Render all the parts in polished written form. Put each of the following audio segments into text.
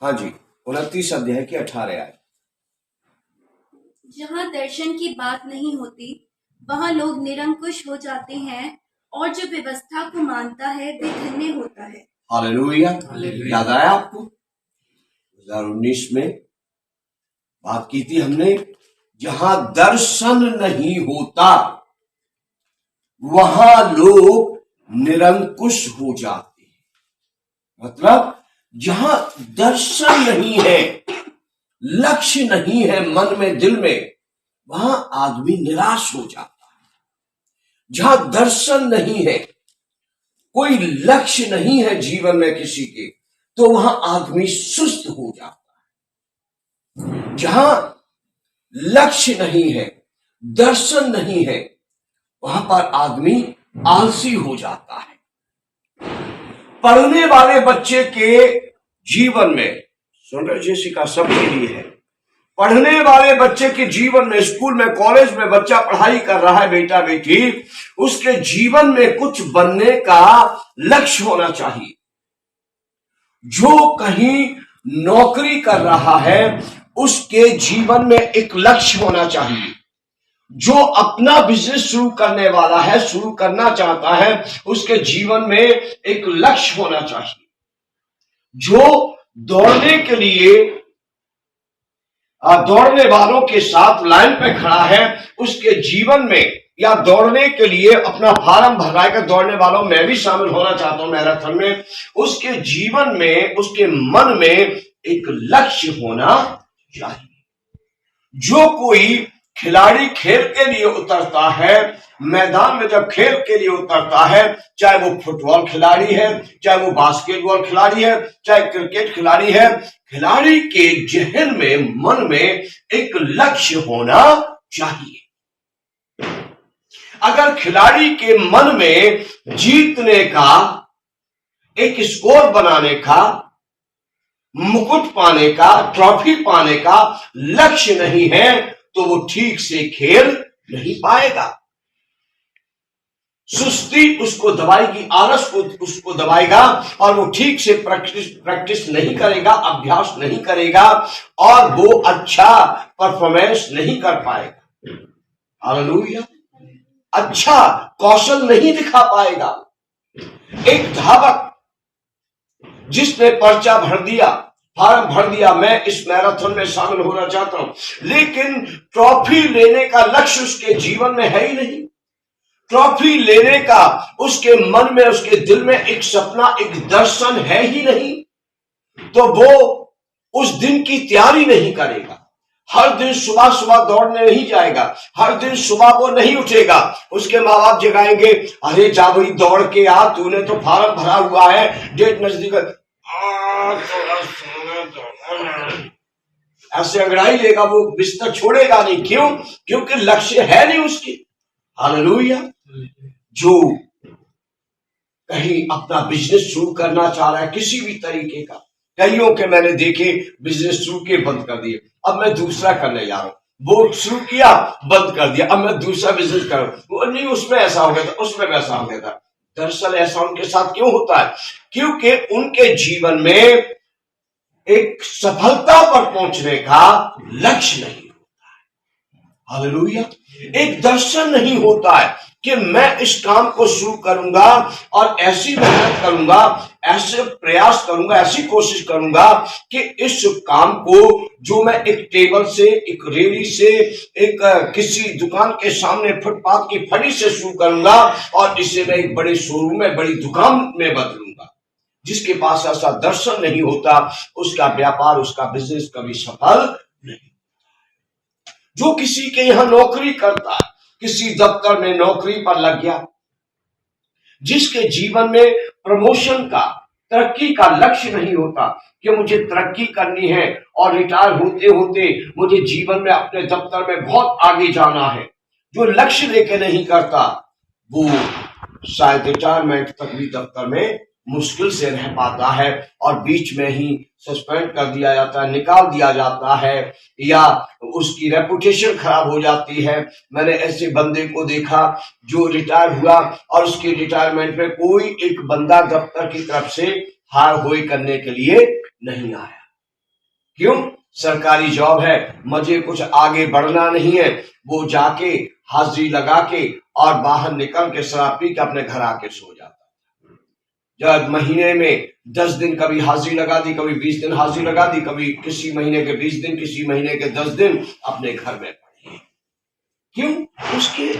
हाँ जी, 29 अध्याय की 18 आयत। जहाँ दर्शन की बात नहीं होती वहाँ लोग निरंकुश हो जाते हैं, और जो व्यवस्था को मानता है वे धन्य होता है। हालेलुया। याद आया आपको 2019 में बात की थी हमने, जहां दर्शन नहीं होता वहां लोग निरंकुश हो जाते हैं। मतलब जहां दर्शन नहीं है, लक्ष्य नहीं है मन में, दिल में, वहां आदमी निराश हो जाता है। जहां दर्शन नहीं है, कोई लक्ष्य नहीं है जीवन में किसी के, तो वहां आदमी सुस्त हो जाता है। जहां लक्ष्य नहीं है, दर्शन नहीं है, वहां पर आदमी आलसी हो जाता है। पढ़ने वाले बच्चे के जीवन में, सुन रहे जेसिका, सबके लिए है, पढ़ने वाले बच्चे के जीवन में, स्कूल में, कॉलेज में बच्चा पढ़ाई कर रहा है, बेटा बेटी, उसके जीवन में कुछ बनने का लक्ष्य होना चाहिए। जो कहीं नौकरी कर रहा है उसके जीवन में एक लक्ष्य होना चाहिए। जो अपना बिजनेस शुरू करने वाला है, शुरू करना चाहता है, उसके जीवन में एक लक्ष्य होना चाहिए। जो दौड़ने के लिए दौड़ने वालों के साथ लाइन पे खड़ा है, उसके जीवन में, या दौड़ने के लिए अपना फार्म भरवाएगा, दौड़ने वालों में भी शामिल होना चाहता हूं मैराथन में, उसके जीवन में, उसके मन में एक लक्ष्य होना चाहिए। जो कोई खिलाड़ी खेल के लिए उतरता है, मैदान में जब खेल के लिए उतरता है, चाहे वो फुटबॉल खिलाड़ी है, चाहे वो बास्केटबॉल खिलाड़ी है, चाहे क्रिकेट खिलाड़ी है, खिलाड़ी के जहन में, मन में एक लक्ष्य होना चाहिए। अगर खिलाड़ी के मन में जीतने का, एक स्कोर बनाने का, मुकुट पाने का, ट्रॉफी पाने का लक्ष्य नहीं है, तो वो ठीक से खेल नहीं पाएगा। सुस्ती उसको दबाएगी, आलस को उसको दबाएगा, और वो ठीक से प्रैक्टिस नहीं करेगा, अभ्यास नहीं करेगा, और वो अच्छा परफॉर्मेंस नहीं कर पाएगा। हालेलुया। अच्छा कौशल नहीं दिखा पाएगा। एक धावक जिसने पर्चा भर दिया, फार्म भर दिया, मैं इस मैराथन में शामिल होना चाहता हूं, लेकिन ट्रॉफी लेने का लक्ष्य उसके जीवन में है ही नहीं। ट्रॉफी लेने का उसके मन में, उसके दिल में एक सपना, एक दर्शन है ही नहीं, तो वो उस दिन की तैयारी नहीं करेगा। हर दिन सुबह सुबह दौड़ने नहीं जाएगा, हर दिन सुबह वो नहीं उठेगा। उसके माँ बाप जगाएंगे, अरे जा भाई दौड़ के आ, तूने तो फार्म भरा हुआ है, डेट नजदीक, ऐसे अंगड़ाई लेगा, वो बिस्तर छोड़ेगा नहीं। क्यों? क्योंकि लक्ष्य है नहीं उसकी। हालेलुया। जो कहीं अपना बिजनेस शुरू करना चाह रहा है किसी भी तरीके का, कईयों के मैंने देखे बिजनेस शुरू के बंद कर दिए, अब मैं दूसरा करने जा रहा हूं। वो शुरू किया, बंद कर दिया, अब मैं दूसरा बिजनेस कर रहा हूं, नहीं उसमें ऐसा हो गया था, उसमें वैसा हो गया था। दरअसल ऐसा उनके साथ क्यों होता है? क्योंकि उनके जीवन में एक सफलता पर पहुंचने का लक्ष्य नहीं होता है। हालेलुया। एक दर्शन नहीं होता है कि मैं इस काम को शुरू करूंगा और ऐसी मेहनत करूंगा, ऐसे प्रयास करूंगा, ऐसी कोशिश करूंगा कि इस काम को, जो मैं एक टेबल से, एक रेली से, एक किसी दुकान के सामने फुटपाथ की फड़ी से शुरू करूंगा, और इसे मैं एक बड़े शोरूम में, बड़ी दुकान में बदलूंगा। जिसके पास ऐसा दर्शन नहीं होता, उसका व्यापार, उसका बिजनेस कभी सफल नहीं। जो किसी के यहां नौकरी करता है, किसी दफ्तर में नौकरी पर लग गया, जिसके जीवन में प्रमोशन का, तरक्की का लक्ष्य नहीं होता कि मुझे तरक्की करनी है और रिटायर होते होते मुझे जीवन में अपने दफ्तर में बहुत आगे जाना है, जो लक्ष्य लेके नहीं करता, वो शायद रिटायरमेंट तक भी दफ्तर में मुश्किल से रह पाता है, और बीच में ही सस्पेंड कर दिया जाता है, निकाल दिया जाता है, या उसकी रेपुटेशन खराब हो जाती है। मैंने ऐसे बंदे को देखा जो रिटायर हुआ, और उसके रिटायरमेंट में कोई एक बंदा दफ्तर की तरफ से हार होई करने के लिए नहीं आया। क्यों? सरकारी जॉब है, मुझे कुछ आगे बढ़ना नहीं है, वो जाके हाजिरी लगा के और बाहर निकल के शराब पी के अपने घर आके सो जाता। जब महीने में 10 दिन कभी हाजिरी लगा दी, कभी 20 दिन हाजिरी लगा दी, कभी किसी महीने के 20 दिन, किसी महीने के 10 दिन अपने घर में पड़े। क्यों? उसके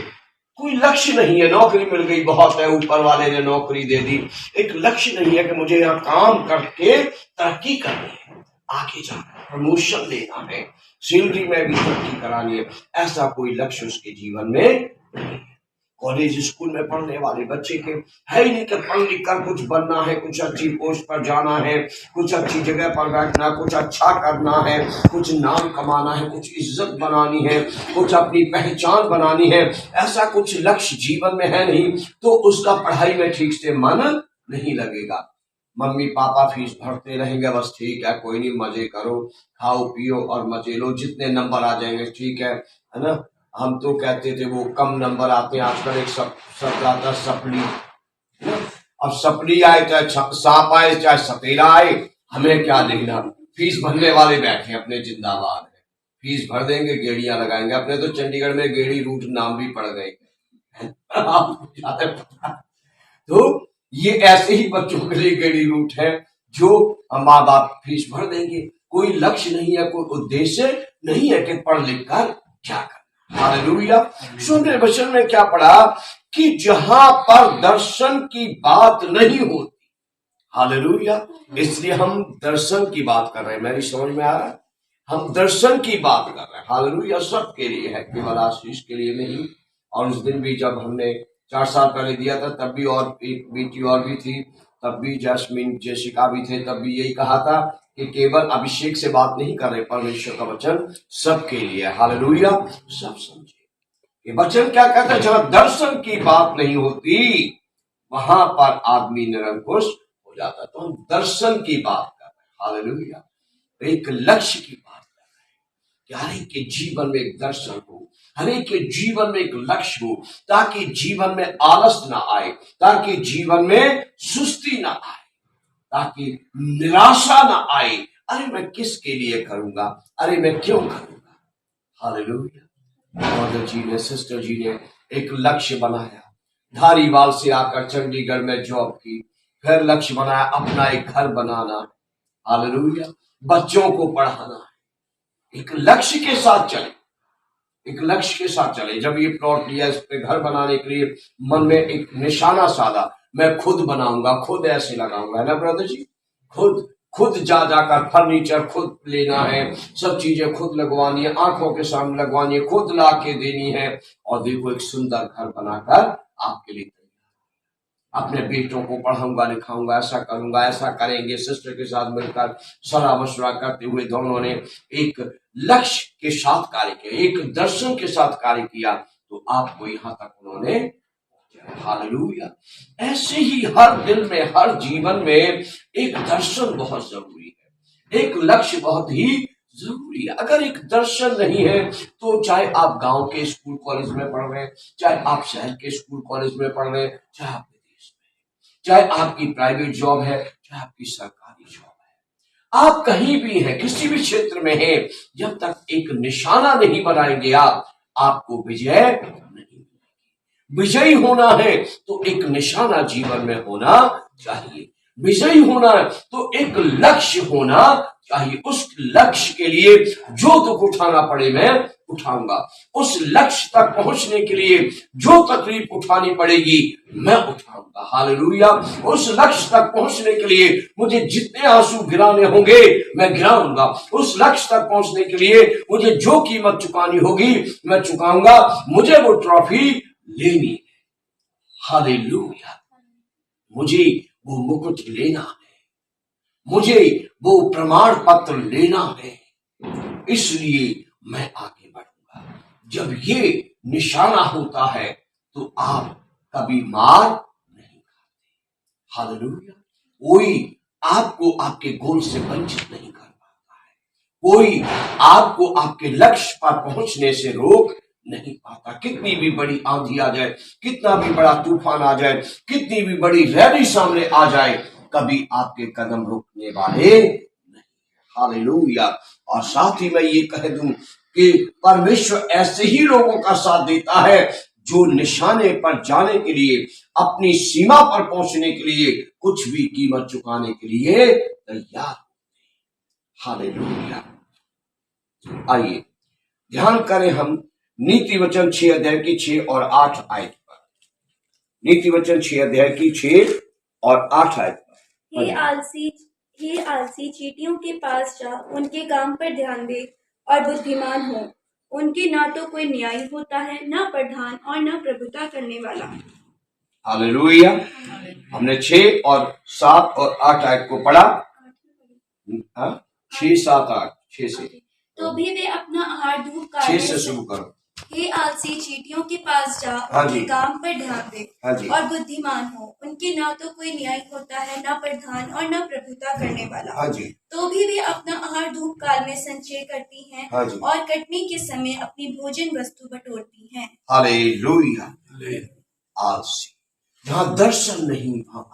कोई लक्ष्य नहीं है। नौकरी मिल गई, बहुत है, ऊपर वाले ने नौकरी दे दी, एक लक्ष्य नहीं है कि मुझे यहाँ काम करके तरक्की करनी है, आगे जाना है, प्रमोशन लेना है, सैलरी में भी तरक्की करानी है। ऐसा कोई लक्ष्य उसके जीवन में नहीं है। कॉलेज स्कूल में पढ़ने वाले बच्चे के है ही नहीं कि पढ़ लिख कर कुछ बनना है, कुछ अच्छी पोस्ट पर जाना है, कुछ अच्छी जगह पर बैठना, कुछ अच्छा करना है, कुछ नाम कमाना है, कुछ इज्जत बनानी है, कुछ अपनी पहचान बनानी है। ऐसा कुछ लक्ष्य जीवन में है नहीं, तो उसका पढ़ाई में ठीक से मन नहीं लगेगा। मम्मी पापा फीस भरते रहेंगे, बस ठीक है, कोई नहीं, मजे करो, खाओ पियो और मजे लो, जितने नंबर आ जाएंगे ठीक है ना। हम तो कहते थे वो कम नंबर आते हैं, आजकल एक शब्द आता है सपली, है ना। अब सपली आए चाहे सांप आए चाहे सपेरा आए, हमें क्या देखना। फीस भरने वाले बैठे अपने जिंदाबाद है, फीस भर देंगे, गेड़ियां लगाएंगे। अपने तो चंडीगढ़ में गेड़ी रूट नाम भी पड़ गए। तो ये ऐसे ही बच्चों के लिए गेड़ी रूट है, जो माँ बाप फीस भर देंगे। कोई लक्ष्य नहीं है, कोई उद्देश्य नहीं है कि पढ़ लिख कर क्या कर। हालेलुया। सुनने वचन में क्या पढ़ा कि जहां पर दर्शन की बात नहीं होती, हालेलुया, इसलिए हम दर्शन की बात कर रहे हैं। मेरी समझ में आ रहा है? हम दर्शन की बात कर रहे हैं। हालेलुया। सबके लिए है, केवल आशीष के लिए नहीं। और उस दिन भी जब हमने 4 साल पहले दिया था, तब भी और एक बेटी और भी थी, तब भी जैस्मिन जेसिका भी थे, तब भी यही कहा था कि केवल अभिषेक से बात नहीं कर रहे, परमेश्वर का वचन सबके लिए। हालेलुया। सब समझे ये वचन क्या कहता है? जहां दर्शन की बात नहीं होती, वहां पर आदमी निरंकुश हो जाता। तो हम दर्शन की बात कर रहे हैं। हालेलुया। एक लक्ष्य की बात कर रहे हैं कि हर एक के जीवन में एक दर्शन हो, हर एक के जीवन में एक लक्ष्य हो, ताकि जीवन में आलस ना आए, ताकि जीवन में सुस्ती ना आए, ताकि निराशा ना आए। अरे मैं किसके लिए करूंगा, अरे मैं क्यों करूंगा। हालेलुया। ब्रदर जी ने, सिस्टर जी ने एक लक्ष्य बनाया, धारीवाल से आकर चंडीगढ़ में जॉब की, फिर लक्ष्य बनाया अपना एक घर बनाना। हालेलुया। बच्चों को पढ़ाना है। एक लक्ष्य के साथ चले, एक लक्ष्य के साथ चले। जब ये प्लॉट लिया, इस पे घर बनाने के लिए मन में एक निशाना साधा, मैं खुद बनाऊंगा, खुद ऐसे लगाऊंगा, है ना ब्रदर जी। खुद जा जाकर फर्नीचर खुद लेना है, सब चीजें खुद लगवानी है, आंखों के सामने लगवानी है, खुद ला के देनी है। और देखो एक सुंदर घर बनाकर आपके लिए, अपने बेटों को पढ़ाऊंगा लिखाऊंगा, ऐसा करूंगा, ऐसा करेंगे। सिस्टर के साथ मिलकर सलाह मशवरा करते हुए दोनों ने एक लक्ष्य के साथ कार्य किया, एक दर्शन के साथ कार्य किया, तो आपको यहां तक उन्होंने। हालेलुया। ऐसे ही हर दिल में, हर जीवन में एक दर्शन बहुत जरूरी है, एक लक्ष्य बहुत ही जरूरी है। अगर एक दर्शन नहीं है, तो चाहे आप गांव के स्कूल कॉलेज में पढ़ रहे हैं, चाहे आप शहर के स्कूल कॉलेज में पढ़ रहे हैं, चाहे आप विदेश में, चाहे आपकी प्राइवेट जॉब है, चाहे आपकी सरकारी जॉब है, आप कहीं भी हैं, किसी भी क्षेत्र में हैं, जब तक एक निशाना नहीं बनाएंगे आपको विजय नहीं मिलेगी। विजयी होना है तो एक निशाना जीवन में होना चाहिए। विजयी होना है तो एक लक्ष्य होना चाहिए। उस लक्ष्य के लिए जो दुख उठाना पड़े मैं उठाऊंगा, उस लक्ष्य तक पहुंचने के लिए जो तकलीफ उठानी पड़ेगी मैं उठाऊंगा। हालेलुया। उस लक्ष्य तक पहुंचने के लिए मुझे जितने आंसू गिराने होंगे मैं गिराऊंगा। उस लक्ष्य तक पहुंचने के लिए मुझे जो कीमत चुकानी होगी मैं चुकाऊंगा। मुझे वो ट्रॉफी लेनी है। हालेलुया। मुझे वो मुकुट लेना है, मुझे वो प्रमाण पत्र लेना है, इसलिए मैं आगे बढ़ूंगा। जब ये निशाना होता है तो आप कभी मार नहीं खाते। हालेलुया। कोई आपको आपके गोल से वंचित नहीं कर पाता है, कोई आपको आपके लक्ष्य पर पहुंचने से रोक नहीं पाता। कितनी भी बड़ी आंधी आ जाए, कितना भी बड़ा तूफान आ जाए, कितनी भी बड़ी रैली सामने आ जाए, कभी आपके कदम रुकने वाले नहीं। हालेलुया। और साथ ही मैं ये कह दूं कि परमेश्वर ऐसे ही लोगों का साथ देता है जो निशाने पर जाने के लिए, अपनी सीमा पर पहुंचने के लिए कुछ भी कीमत चुकाने के लिए तैयार। हालेलुया। आइए ध्यान करें हम नीति वचन 6 अध्याय की 6 और 8 आयत पर। नीति वचन 6 अध्याय की 6 और 8 आयत पर। हे आलसी चींटियों के पास जा, उनके काम पर ध्यान दे और बुद्धिमान हो। उनके ना तो कोई न्यायी होता है, न प्रधान और न प्रभुता करने वाला। हालेलुया। हमने 6 और 7 और 8 आयत को पढ़ा। 6 7 8 6 से। तो भी वे अपना आहार धूप 6 से शुरू करो। हे आलसी चींटियों के पास जा, हाँ उनके जी। काम पर ध्यान दे हाँ जी। और बुद्धिमान हो। उनके ना तो कोई न्यायी होता है, न प्रधान और न प्रभुता करने वाला। हाँ जी। तो भी वे अपना आहार धूप काल में संचय करती हैं। हाँ जी। और कटनी के समय अपनी भोजन वस्तु बटोरती हैं। हालेलुया। आलसी, जहां दर्शन नहीं वहां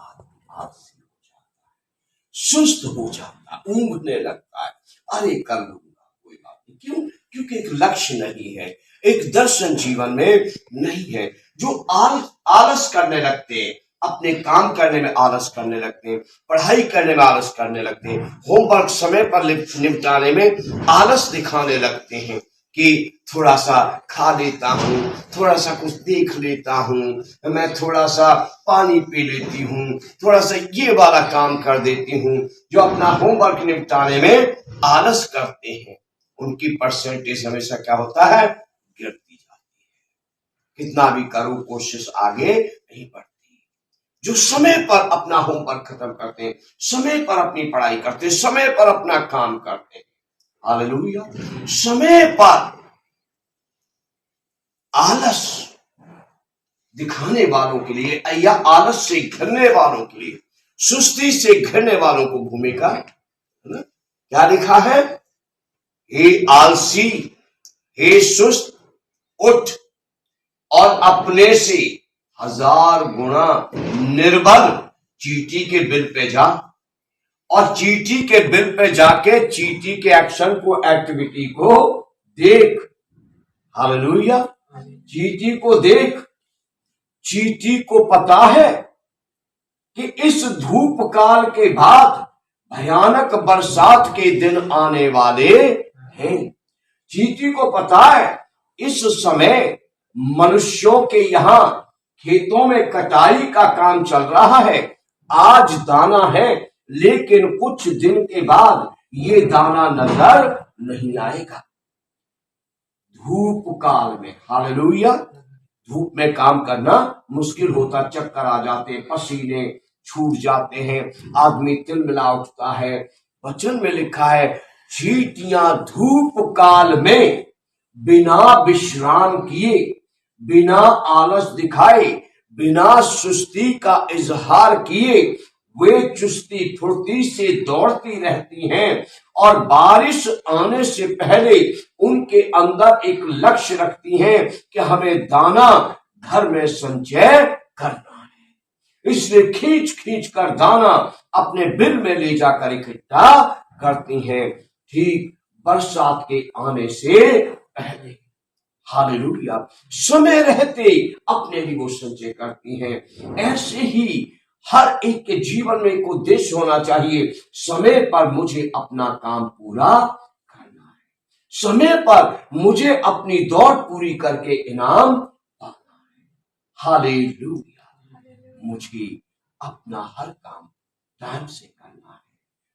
आलसी हो जाता है, सुस्त हो जाता है, ऊँघने लगता है। अरे कर लूंगा, कोई बात नहीं। क्यों? क्योंकि एक लक्ष्य नहीं है, एक दर्शन जीवन में नहीं है। जो आलस करने लगते हैं, अपने काम करने में आलस करने लगते हैं, पढ़ाई करने में आलस करने लगते हैं, होमवर्क समय पर निपटाने में आलस दिखाने लगते हैं कि थोड़ा सा खा लेता हूँ, थोड़ा सा कुछ देख लेता हूँ, मैं थोड़ा सा पानी पी लेती हूँ, थोड़ा सा ये वाला काम कर देती हूँ। जो अपना होमवर्क निपटाने में आलस करते हैं, उनकी परसेंटेज हमेशा क्या होता है? गिरती जाती है। कितना भी करो कोशिश आगे नहीं बढ़ती। जो समय पर अपना होमवर्क खत्म करते हैं, समय पर अपनी पढ़ाई करते हैं, समय पर अपना काम करते हैं, हालेलुया, समय पर आलस दिखाने वालों के लिए या आलस से घिरने वालों के लिए, सुस्ती से घिरने वालों को भूमिका है ना? क्या लिखा है? हे आलसी, हे सुस्त, उठ और अपने से 1000 गुना निर्बल चींटी के बिल पे जा। और चींटी के बिल पे जाके चींटी के एक्शन को, एक्टिविटी को देख। हालेलुया। चींटी को देख। चींटी को पता है कि इस धूप काल के बाद भयानक बरसात के दिन आने वाले हैं। चींटी को पता है इस समय मनुष्यों के यहां खेतों में कटाई का काम चल रहा है। आज दाना है, लेकिन कुछ दिन के बाद ये दाना नजर नहीं आएगा। धूप काल में, हालेलुया, धूप में काम करना मुश्किल होता, चक्कर आ जाते, पसीने छूट जाते हैं, आदमी तिलमिला उठता है। वचन में लिखा है, चींटियां धूप काल में बिना विश्राम किए, बिना आलस दिखाए, बिना सुस्ती का इजहार किए, वे चुस्ती फुर्ती से दौड़ती रहती हैं और बारिश आने से पहले उनके अंदर एक लक्ष्य रखती हैं कि हमें दाना घर में संचय करना है। इसलिए खींच खींच कर दाना अपने बिल में ले जाकर इकट्ठा करती हैं, ठीक बरसात के आने से पहले। हालेलुया। समय रहते अपने लिए वो संचय करती हैं। ऐसे ही हर एक के जीवन में एक उद्देश्य होना चाहिए, समय पर मुझे अपना काम पूरा करना है, समय पर मुझे अपनी दौड़ पूरी करके इनाम पाना है। हालेलुया। मुझे अपना हर काम टाइम से करना है,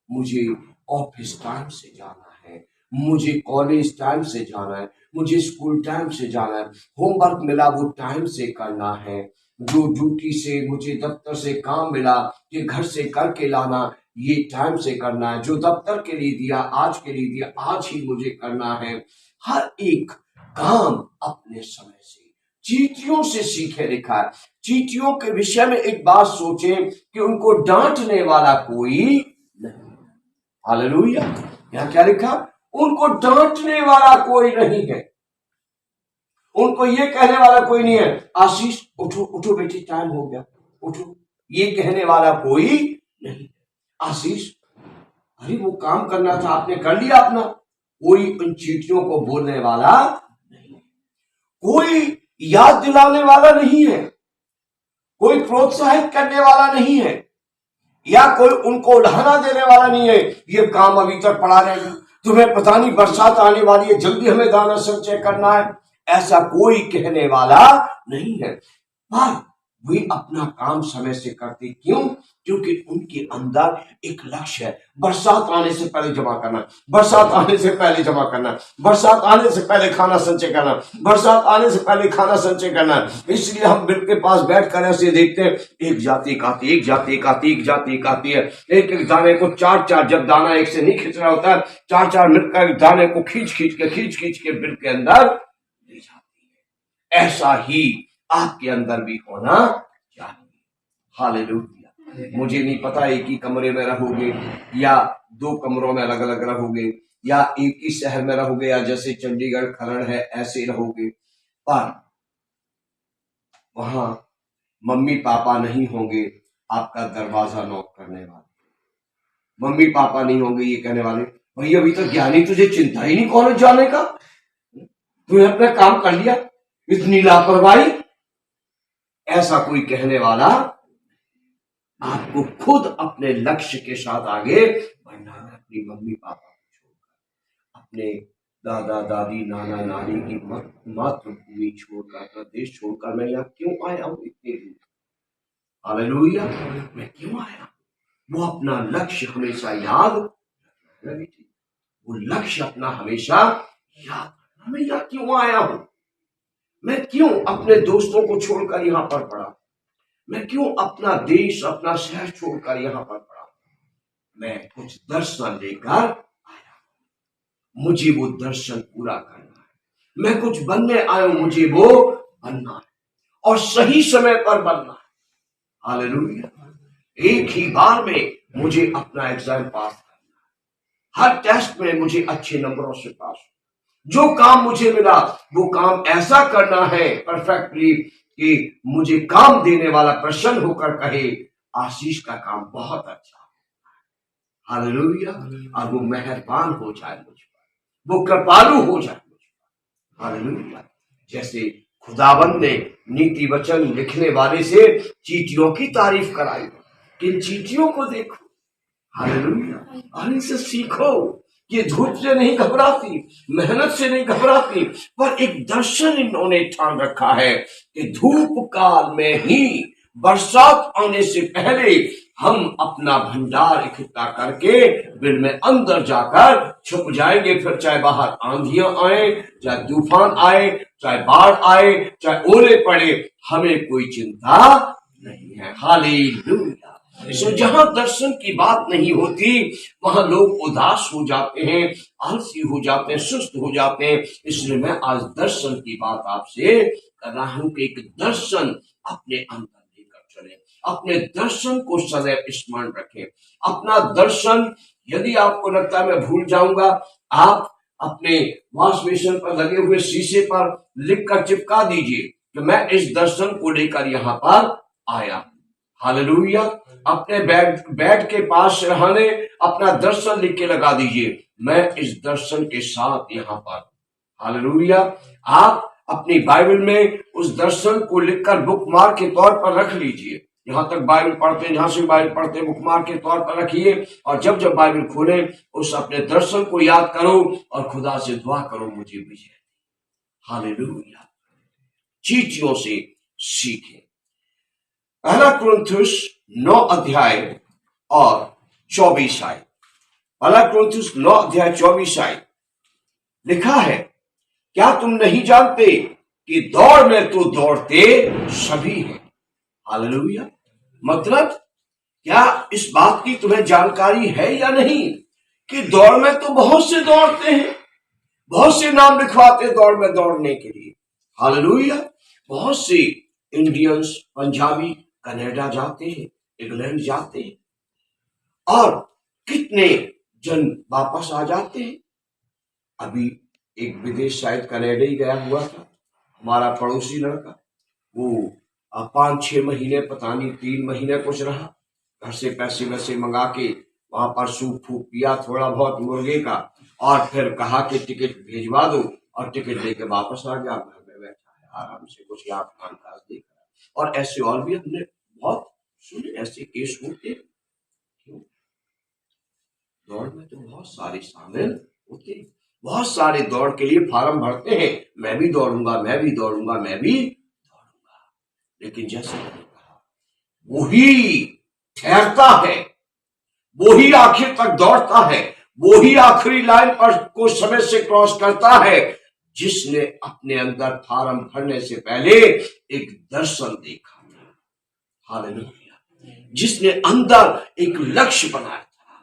मुझे ऑफिस टाइम से जाना है, मुझे कॉलेज टाइम से जाना है, मुझे स्कूल टाइम से जाना है, होमवर्क मिला वो टाइम से करना है, जो ड्यूटी से मुझे दफ्तर से काम मिला कि घर से करके लाना, ये टाइम से करना है, जो दफ्तर के लिए दिया, आज के लिए दिया, आज ही मुझे करना है। हर एक काम अपने समय से। चींटियों से सीखे लिखा है। चींटियों के विषय में एक बात सोचें कि उनको डांटने वाला कोई नहीं। हालेलुया। यहां क्या लिखा? उनको डांटने वाला कोई नहीं है, उनको ये कहने वाला कोई नहीं है, आशीष उठो उठो बेटी, टाइम हो गया, उठो, ये कहने वाला कोई नहीं। आशीष अरे वो काम करना था, आपने कर लिया अपना। कोई उन चींटियों को बोलने वाला नहीं, कोई याद दिलाने वाला नहीं है, कोई प्रोत्साहित करने वाला नहीं है, या कोई उनको उड़ाना देने वाला नहीं है। ये काम अभी तक पड़ा रहेगा, तुम्हें पता नहीं बरसात आने वाली है, जल्दी हमें दाना संचय करना है, ऐसा कोई कहने वाला नहीं है। पर वे अपना काम समय से करते, क्यों? क्योंकि उनके अंदर एक लक्ष्य है, बरसात आने से पहले जमा करना, बरसात आने से पहले जमा करना, बरसात आने से पहले खाना संचय करना, बरसात आने से पहले खाना संचय करना। इसलिए हम बिल के पास बैठ कर ऐसे देखते हैं, एक जाति एक आती, एक जाति एक आती, एक जाति एक आती है, एक एक दाने को चार चार, जब दाना एक से नहीं खींच रहा होता है, चार चार मिलकर दाने को खींच खींच के बिल के अंदर ले जाती है। ऐसा ही आपके अंदर भी होना चाहिए। हालेलुया। मुझे नहीं पता एक ही कमरे में रहोगे या दो कमरों में अलग अलग रहोगे, या एक ही शहर में रहोगे, या जैसे चंडीगढ़ खरड़ है ऐसे रहोगे, पर वहां मम्मी पापा नहीं होंगे आपका दरवाजा नॉक करने वाले। मम्मी पापा नहीं होंगे ये कहने वाले, भाई अभी तक ज्ञानी, तुझे चिंता ही नहीं कॉलेज जाने का, तूने अपना काम कर लिया, इतनी लापरवाही। ऐसा कोई कहने वाला, आपको खुद अपने लक्ष्य के साथ आगे बढ़ना है। अपनी मम्मी पापा को छोड़कर, अपने दादा दादी नाना नानी की मातृभूमि छोड़कर, अपना देश छोड़कर मैं यहाँ क्यों आया हूं इतने दूर? हालेलुया। मैं क्यों आया? वो अपना लक्ष्य हमेशा याद रखना, वो लक्ष्य अपना हमेशा याद रखना। मैं यहाँ क्यों आया हूं? मैं क्यों अपने दोस्तों को छोड़कर यहां पर पड़ा? मैं क्यों अपना देश, अपना शहर छोड़कर यहां पर पड़ा? मैं कुछ दर्शन लेकर आया, मुझे वो दर्शन पूरा करना है। मैं कुछ बनने आया हूं, मुझे वो बनना है, और सही समय पर बनना है। हालेलुया। एक ही बार में मुझे अपना एग्जाम पास करना है, हर टेस्ट में मुझे अच्छे नंबरों से पास हो। जो काम मुझे मिला वो काम ऐसा करना है परफेक्टली कि मुझे काम देने वाला प्रसन्न होकर कहे, आशीष का काम बहुत अच्छा है। हालेलुया। और वो मेहरबान हो जाए मुझ पर, वो कृपालु हो जाए मुझ पर। हालेलुया। जैसे खुदाबंद ने नीति वचन लिखने वाले से चींटियों की तारीफ कराई, कि चींटियों को देखो, हालेलुया, और इनसे सीखो। ये धूप से नहीं घबराती, मेहनत से नहीं घबराती, पर एक दर्शन इन्होंने ठान रखा है कि धूप काल में ही, बरसात आने से पहले हम अपना भंडार इकट्ठा करके बिल में अंदर जाकर छुप जाएंगे। फिर चाहे बाहर आंधियां आए, चाहे तूफान आए, चाहे बाढ़ आए, चाहे ओले पड़े, हमें कोई चिंता नहीं है। हालेलुया। सो जहां दर्शन की बात नहीं होती वहां लोग उदास हो जाते हैं, आलसी हो जाते हैं, सुस्त हो जाते हैं। इसलिए मैं आज दर्शन की बात आपसे कर रहा हूं कि एक दर्शन अपने अंदर लेकर चले, अपने दर्शन को सदैव स्मरण रखें। अपना दर्शन, यदि आपको लगता है मैं भूल जाऊंगा, आप अपने वॉश बेसिन पर लगे हुए शीशे पर लिखकर चिपका दीजिए कि मैं इस दर्शन को लेकर यहां पर आया। हालेलुया। अपने बेड के पास रहने अपना दर्शन लिख के लगा दीजिए, मैं इस दर्शन के साथ यहां पर। हालेलुया। आप अपनी बाइबल में उस दर्शन को लिखकर बुकमार्क के तौर पर रख लीजिए। यहां तक बाइबल पढ़ते, जहां से बाइबल पढ़ते, बुकमार्क के तौर पर रखिए, और जब जब बाइबल खोले उस अपने दर्शन को याद करो और खुदा से दुआ करो, मुझे विजय। हालेलुया। चींटियों से सीखें। पहला कुरिन्थियुस 9 अध्याय और 24 आयत। पहला कुरिन्थियुस 9 अध्याय 24 आयत लिखा है, क्या तुम नहीं जानते कि दौड़ में तो दौड़ते सभी हैं? हालेलुया। मतलब क्या इस बात की तुम्हें जानकारी है या नहीं कि दौड़ में तो बहुत से दौड़ते हैं, बहुत से नाम लिखवाते दौड़ में दौड़ने के लिए। हालेलुया। बहुत से इंडियंस, पंजाबी कनाडा जाते हैं, इंग्लैंड जाते हैं, और कितने जन वापस आ जाते हैं। अभी एक विदेश शायद कनाडा ही गया हुआ था हमारा पड़ोसी लड़का, वो 5-6 महीने, पता नहीं 3 महीने कुछ रहा, घर से पैसे वैसे मंगा के वहां पर सूप फूक पिया थोड़ा बहुत मुर्गे का, और फिर कहा कि टिकट भेजवा दो, और टिकट लेके वापस आ गया। घर में बैठा है आराम से, कुछ याद कामकाज देख रहा है। और ऐसे और भी हमने बहुत सुने, ऐसे केस होते। क्यों? दौड़ में तो बहुत सारे शामिल होते हैं, बहुत सारे दौड़ के लिए फार्म भरते हैं, मैं भी दौड़ूंगा, मैं भी दौड़ूंगा, मैं भी दौड़ूंगा। लेकिन जैसे मैंने कहा, वही ठहरता है, वही आखिर तक दौड़ता है, वही आखिरी लाइन पर को समय से क्रॉस करता है, जिसने अपने अंदर फार्म भरने से पहले एक दर्शन देखा था। हालेलुया। जिसने अंदर एक लक्ष्य बनाया था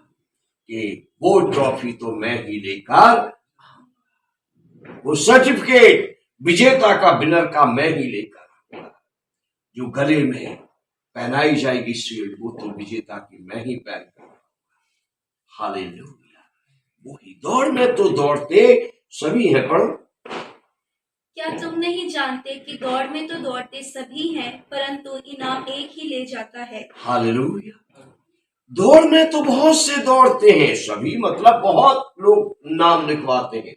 कि वो ट्रॉफी तो मैं ही लेकर, वो सर्टिफिकेट विजेता का, विनर का मैं ही लेकर आऊंगा। जो गले में पहनाई जाएगी शील्ड, वो तो विजेता की मैं ही पहन कर। हालेलुया। वही दौड़ में तो दौड़ते सभी हैं, पर क्या तुम नहीं जानते कि दौड़ में तो दौड़ते सभी हैं, परंतु इनाम एक ही ले जाता है। हालेलुया। दौड़ में तो बहुत से दौड़ते हैं, सभी मतलब बहुत लोग नाम लिखवाते हैं।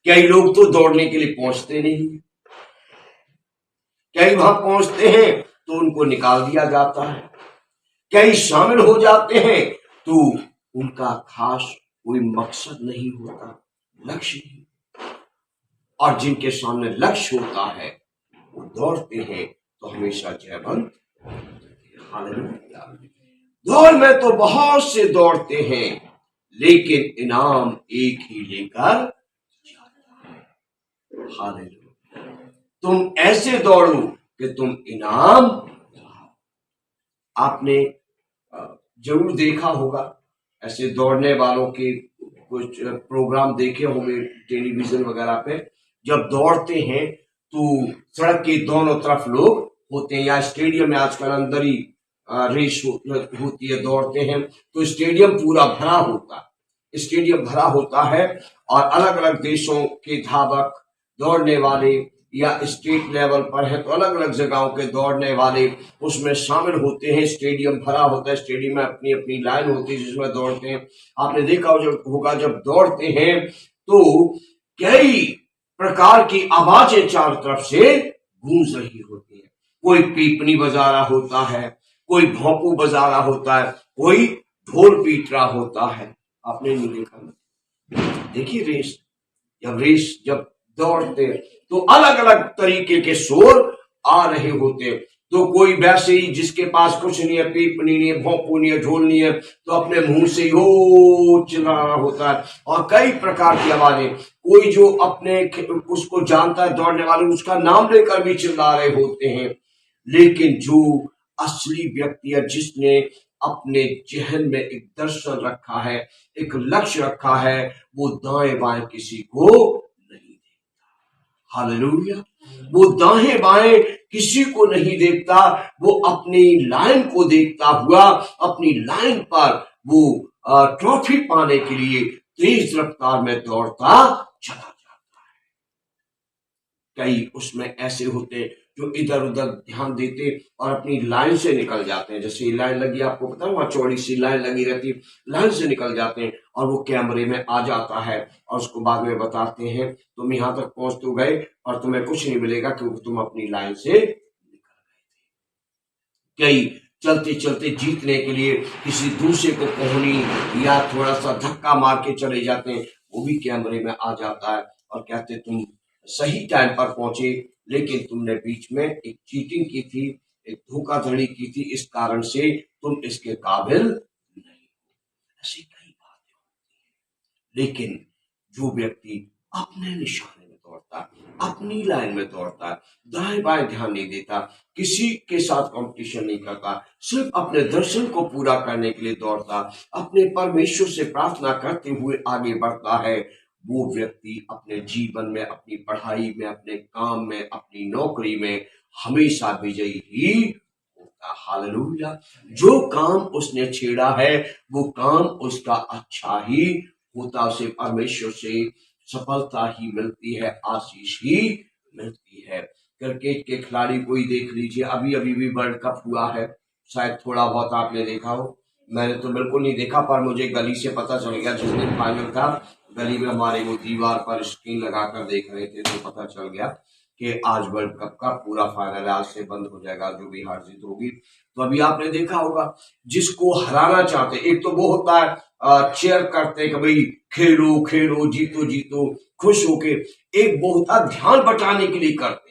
कई लोग तो दौड़ने के लिए पहुंचते नहीं, कई वहां पहुंचते हैं तो उनको निकाल दिया जाता है, कई शामिल हो जाते हैं तो उनका खास कोई मकसद नहीं होता, लक्ष्य नहीं। और जिनके सामने लक्ष्य होता है वो दौड़ते हैं तो हमेशा जयवंत। हालेलुया। दौड़ में तो बहुत से दौड़ते हैं, लेकिन इनाम एक ही लेकर जाता है। हालेलुया। तुम ऐसे दौड़ो कि तुम इनाम। आपने जरूर देखा होगा ऐसे दौड़ने वालों के कुछ प्रोग्राम देखे होंगे टेलीविजन वगैरह पे। जब दौड़ते हैं तो सड़क के दोनों तरफ लोग होते हैं, या स्टेडियम में आजकल अंदर ही रेस होती है, दौड़ते हैं तो स्टेडियम पूरा भरा होता है, स्टेडियम भरा होता है, और अलग अलग देशों के धावक दौड़ने वाले या स्टेट लेवल पर है तो अलग अलग जगहों के दौड़ने वाले उसमें शामिल होते हैं। स्टेडियम भरा होता है, स्टेडियम में अपनी अपनी लाइन होती है जिसमें दौड़ते हैं। आपने देखा होगा जब दौड़ते हैं तो कई प्रकार की आवाजें चारों तरफ से गूंज रही होती है। कोई पीपनी बजा रहा होता है, कोई भोंपू बजा रहा होता है, कोई ढोल पीट रहा होता है। आपने नहीं देखा? देखिए रेस जब दौड़ते तो अलग अलग तरीके के शोर आ रहे होते। तो कोई वैसे ही जिसके पास कुछ नहीं है, पीपनी नहीं है, भोंपू नहीं है, ढोल नहीं है, तो अपने मुंह से ही हो चिल्ला रहा होता है, और कई प्रकार की आवाजें। कोई जो अपने उसको जानता है दौड़ने वाले, उसका नाम लेकर भी चिल्ला रहे होते हैं। लेकिन जो असली व्यक्ति है, जिसने अपने जहन में एक दर्शन रखा है, एक लक्ष्य रखा है, वो दाएं बाएं किसी को नहीं देखता। हालेलुया। वो दाएं बाएं किसी को नहीं देखता, वो अपनी लाइन को देखता हुआ अपनी लाइन पर वो ट्रॉफी पाने के लिए तेज रफ्तार में दौड़ता चला जाता है। कई उसमें ऐसे होते जो इधर उधर ध्यान देते और अपनी लाइन से निकल जाते हैं। जैसे लाइन लगी, आपको पता है वहां चौड़ी सी लाइन लगी रहती है, लाइन से निकल जाते हैं और वो कैमरे में आ जाता है, और उसको बाद में बताते हैं तुम यहां तक पहुंच तो गए और तुम्हें कुछ नहीं मिलेगा क्योंकि तुम अपनी लाइन से निकल गए थे। कई चलते चलते जीतने के लिए किसी दूसरे को कोहनी या थोड़ा सा धक्का मार के चले जाते हैं, वो भी कैमरे में आ जाता है और कहते तुम सही टाइम पर पहुंचे, लेकिन तुमने बीच में एक चीटिंग की थी, एक धोखाधड़ी की थी, इस कारण से तुम इसके काबिल नहीं। ऐसी कई बातें होती हैं। लेकिन जो व्यक्ति अपने निशाने में दौड़ता है, अपनी लाइन में दौड़ता है, दाएं बाएं ध्यान नहीं देता, किसी के साथ कंपटीशन नहीं करता, सिर्फ अपने दर्शन को पूरा करने के लिए दौड़ता, अपने परमेश्वर से प्रार्थना करते हुए आगे बढ़ता है, वो व्यक्ति अपने जीवन में, अपनी पढ़ाई में, अपने काम में, अपनी नौकरी में हमेशा विजयी ही होता। हालेलुया। जो काम उसने छेड़ा है वो काम उसका अच्छा ही होता, उसे परमेश्वर से सफलता ही मिलती है, आशीष ही मिलती है। क्रिकेट के खिलाड़ी कोई देख लीजिए, अभी अभी भी वर्ल्ड कप हुआ है, शायद थोड़ा बहुत आपने देखा हो, मैंने तो बिल्कुल नहीं देखा, पर मुझे गली से पता चल गया। जिस दिन फाइनल था, गली में हमारे वो दीवार पर स्क्रीन लगाकर देख रहे थे, तो पता चल गया कि आज वर्ल्ड कप का पूरा फाइनल आज से बंद हो जाएगा, जो भी हार जीत होगी। तो अभी आपने देखा होगा, जिसको हराना चाहते, एक तो वो होता है चेयर करते कि भाई खेलो खेलो, जीतो जीतो, खुश होके। एक वो होता है ध्यान बटाने के लिए करते,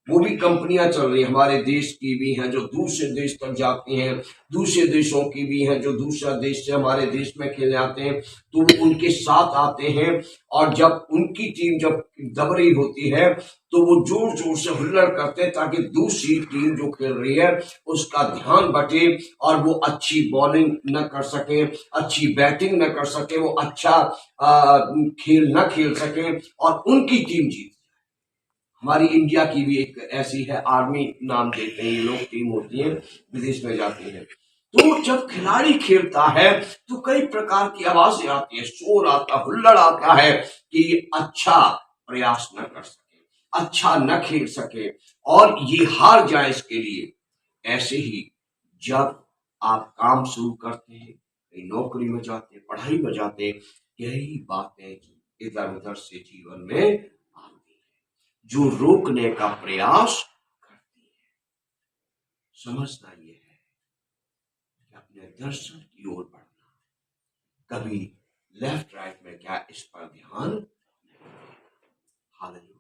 वो भी कंपनियां चल रही, हमारे देश की भी हैं जो दूसरे देश तक जाती हैं, दूसरे देशों की भी हैं जो दूसरा देश से हमारे देश में खेलने आते हैं, तो वो उनके साथ आते हैं। और जब उनकी टीम जब दब रही होती है, तो वो जोर जोर से हुल्लड़ करते हैं, ताकि दूसरी टीम जो खेल रही है उसका ध्यान बटे और वो अच्छी बॉलिंग न कर सके, अच्छी बैटिंग न कर सके, वो अच्छा खेल न खेल सके और उनकी टीम जीत। हमारी इंडिया की भी एक ऐसी है, आर्मी नाम देते हैं ये लोग, टीम होती है, विदेश में जाती है। तो जब खिलाड़ी खेलता है तो कई प्रकार की आवाजें आती है, शोर आता, हुल्लड़ आता है कि अच्छा प्रयास न कर सके, अच्छा न खेल सके और ये हार जाए। इसके लिए ऐसे ही जब आप काम शुरू करते हैं, नौकरी में जाते हैं, पढ़ाई में जाते हैं, यही बातें इधर उधर से जीवन में आती है जो रोकने का प्रयास करती है। समझना ये है कि अपने दर्शन की ओर बढ़ना, कभी लेफ्ट राइट में क्या, इस पर ध्यान। हालेलुया।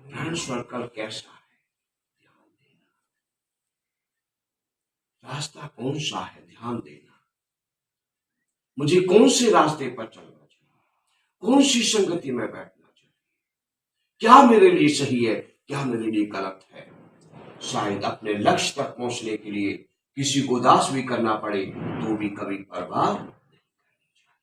फ्रेंड सर्कल कैसा है, ध्यान देना। रास्ता कौन सा है, ध्यान देना। मुझे कौन से रास्ते पर चलना चाहिए, कौन सी संगति में बैठना चाहिए, क्या मेरे लिए सही है, क्या मेरे लिए गलत है। शायद अपने लक्ष्य तक पहुंचने के लिए किसी को उदास भी करना पड़े, तो भी कभी परवाह नहीं करनी चाहिए।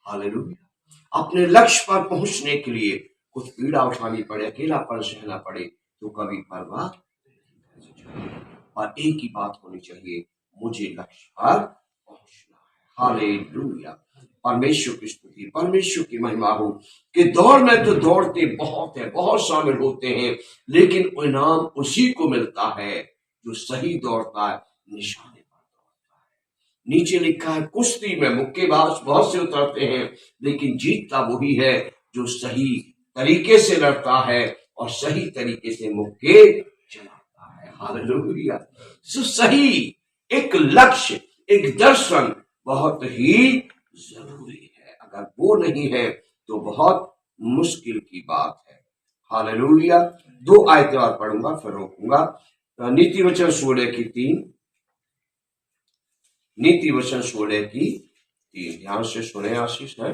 हालेलुया। अपने लक्ष्य पर पहुंचने के लिए कुछ पीड़ा उठानी पड़े, अकेलापन सहना पड़े, तो कभी परवाह नहीं करनी चाहिए। और एक ही बात होनी चाहिए, मुझे लक्ष्य पर पहुंचना है। हालेलुया। परमेश्वर की स्तुति, परमेश्वर की महिमा हो कि दौड़ में तो दौड़ते बहुत है, बहुत शामिल होते हैं, लेकिन इनाम उसी को मिलता है जो सही दौड़ता है, निशाने पर दौड़ता है। नीचे लिखा है, कुश्ती में मुक्केबाज बहुत से उतरते हैं, लेकिन जीतता वही है जो सही तरीके से लड़ता है और सही तरीके से मुक्के चलाता है। हालेलुया। सही एक लक्ष्य, एक दर्शन बहुत ही जरूरी है। अगर वो नहीं है तो बहुत मुश्किल की बात है। हालेलुया। 2 आयतें और पढ़ूंगा फिर रोकूंगा। नीति वचन 16:3, नीति वचन 16:3, ध्यान से सुने आशीष है।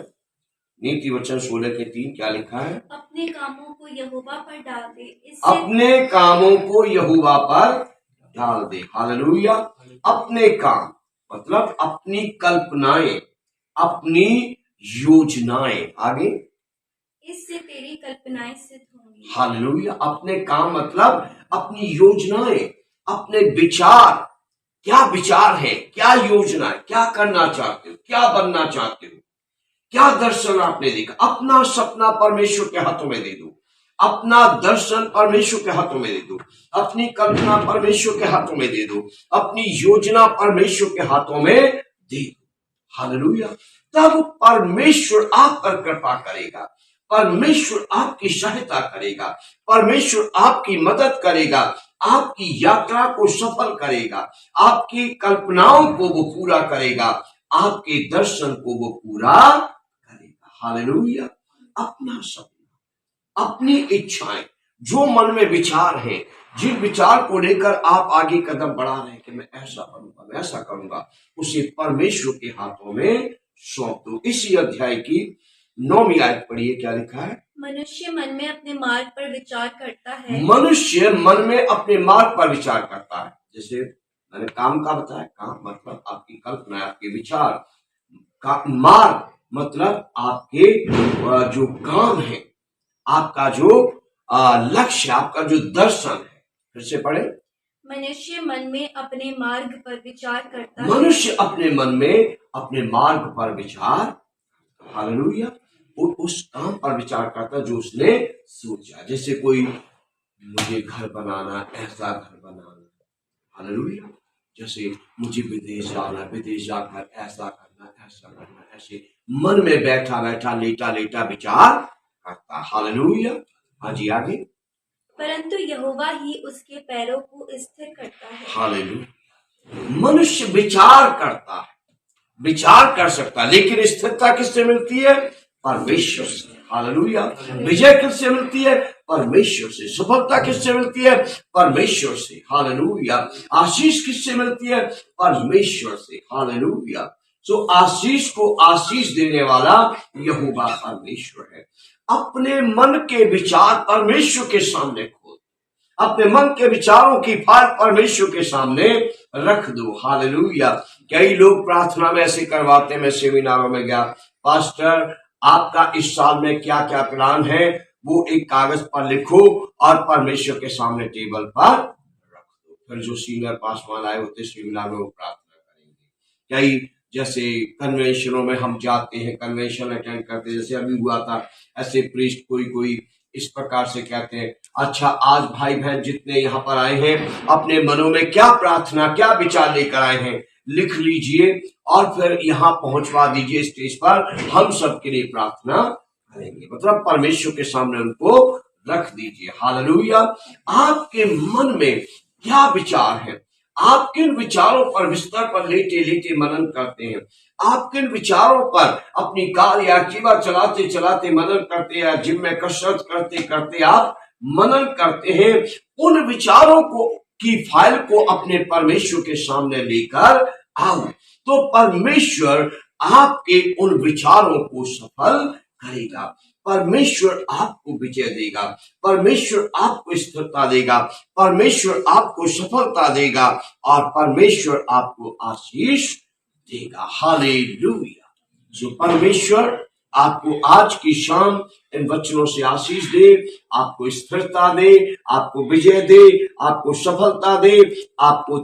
नीति वचन 16:3 क्या लिखा है? अपने कामों को यहोवा पर डाल दे, अपने कामों को यहोवा पर डाल दे। हालेलुया। अपने काम मतलब अपनी कल्पनाएं, अपनी योजनाएं, आगे इससे तेरी कल्पनाएं सिद्ध होंगी। हालेलुया। अपने काम मतलब अपनी योजनाएं, अपने विचार, क्या विचार है, क्या योजना है, क्या करना चाहते हो, क्या बनना चाहते हो, क्या दर्शन आपने देखा। अपना सपना परमेश्वर के हाथों में दे दो, अपना दर्शन परमेश्वर के हाथों में दे दो, अपनी कल्पना परमेश्वर के हाथों में दे दो, अपनी योजना परमेश्वर के हाथों में दे दो। हालेलुया। तब परमेश्वर आप पर कृपा करेगा, परमेश्वर आपकी सहायता करेगा, परमेश्वर आपकी मदद करेगा, आपकी यात्रा को सफल करेगा, आपकी कल्पनाओं को वो पूरा करेगा, आपके दर्शन को वो पूरा करेगा। हालेलुया। अपना सपना, अपनी इच्छाएं, जो मन में विचार हैं, जिन विचार को लेकर आप आगे कदम बढ़ा रहे हैं कि मैं ऐसा करूंगा, मैं ऐसा करूंगा, उसे परमेश्वर के हाथों में सौंप दो। इसी अध्याय की 9वीं आयत पढ़िए, क्या लिखा है? मनुष्य मन में अपने मार्ग पर विचार करता है। मनुष्य मन में अपने मार्ग पर विचार करता है। जैसे मैंने काम का बताया, काम मतलब आपकी कल्पना, आपके विचार का, मार्ग मतलब आपके जो काम है, आपका जो लक्ष्य, आपका जो दर्शन है। फिर से पढ़े। मनुष्य मन में अपने मार्ग पर विचार करता है। मनुष्य अपने मन में अपने मार्ग पर विचार, हालेलुया, उस काम पर विचार करता जो उसने सोचा। जैसे कोई मुझे घर बनाना, ऐसा घर बनाना, हालेलुया, जैसे मुझे विदेश जाना, विदेश जाकर ऐसा करना, ऐसे मन में बैठा बैठा लेटा लेटा विचार करता। हालेलुया। हाँ जी, आगे। परंतु यहोवा ही उसके पैरों को स्थिर करता है। हालेलुया। मनुष्य विचार करता है, विचार कर सकता है, लेकिन स्थिरता किससे मिलती है? परमेश्वर से। हालेलुया। विजय किससे मिलती है? परमेश्वर से। सफलता किससे मिलती है? परमेश्वर से। हालेलुया। आशीष किससे मिलती है? परमेश्वर से। हालेलुया। तो आशीष को आशीष देने वाला यहोवा परमेश्वर है। अपने मन के विचार परमेश्वर के सामने खोल, अपने मन के विचारों की फाइल परमेश्वर के सामने रख दो। हालेलुया। कई लोग प्रार्थना में ऐसे करवाते, मैं सेमिनारों में गया, पास्टर आपका इस साल में क्या क्या प्लान है वो एक कागज पर लिखो और परमेश्वर के सामने टेबल पर रख दो। फिर जो सीनियर पासवान आए होते सेमिनार में वो प्रार्थना करेंगे। कई जैसे कन्वेंशनों में हम जाते हैं, कन्वेंशन अटेंड करते हैं, जैसे अभी हुआ था, ऐसे प्रीस्ट कोई इस प्रकार से कहते हैं, अच्छा आज भाई बहन जितने यहाँ पर आए हैं अपने मनों में क्या प्रार्थना क्या विचार लेकर आए हैं लिख लीजिए और फिर यहाँ पहुंचवा दीजिए स्टेज पर, हम सबके लिए प्रार्थना करेंगे। मतलब परमेश्वर के सामने उनको रख दीजिए। हालेलुया। आपके मन में क्या विचार है? आप किन विचारों पर बिस्तर पर लेटे लेटे मनन करते हैं? आप किन विचारों पर अपनी कार या एक्टिवा चलाते चलाते मनन करते हैं? जिम में कसरत करते करते आप मनन करते हैं? उन विचारों को की फाइल को अपने परमेश्वर के सामने लेकर आओ, तो परमेश्वर आपके उन विचारों को सफल करेगा। परमेश्वर आपको विजय देगा, परमेश्वर आपको स्थिरता देगा, परमेश्वर आपको सफलता देगा और परमेश्वर आपको आशीष देगा। हालेलुया। जो परमेश्वर आपको आज की शाम इन वचनों से आशीष दे, आपको स्थिरता दे, आपको विजय दे, आपको सफलता दे, आपको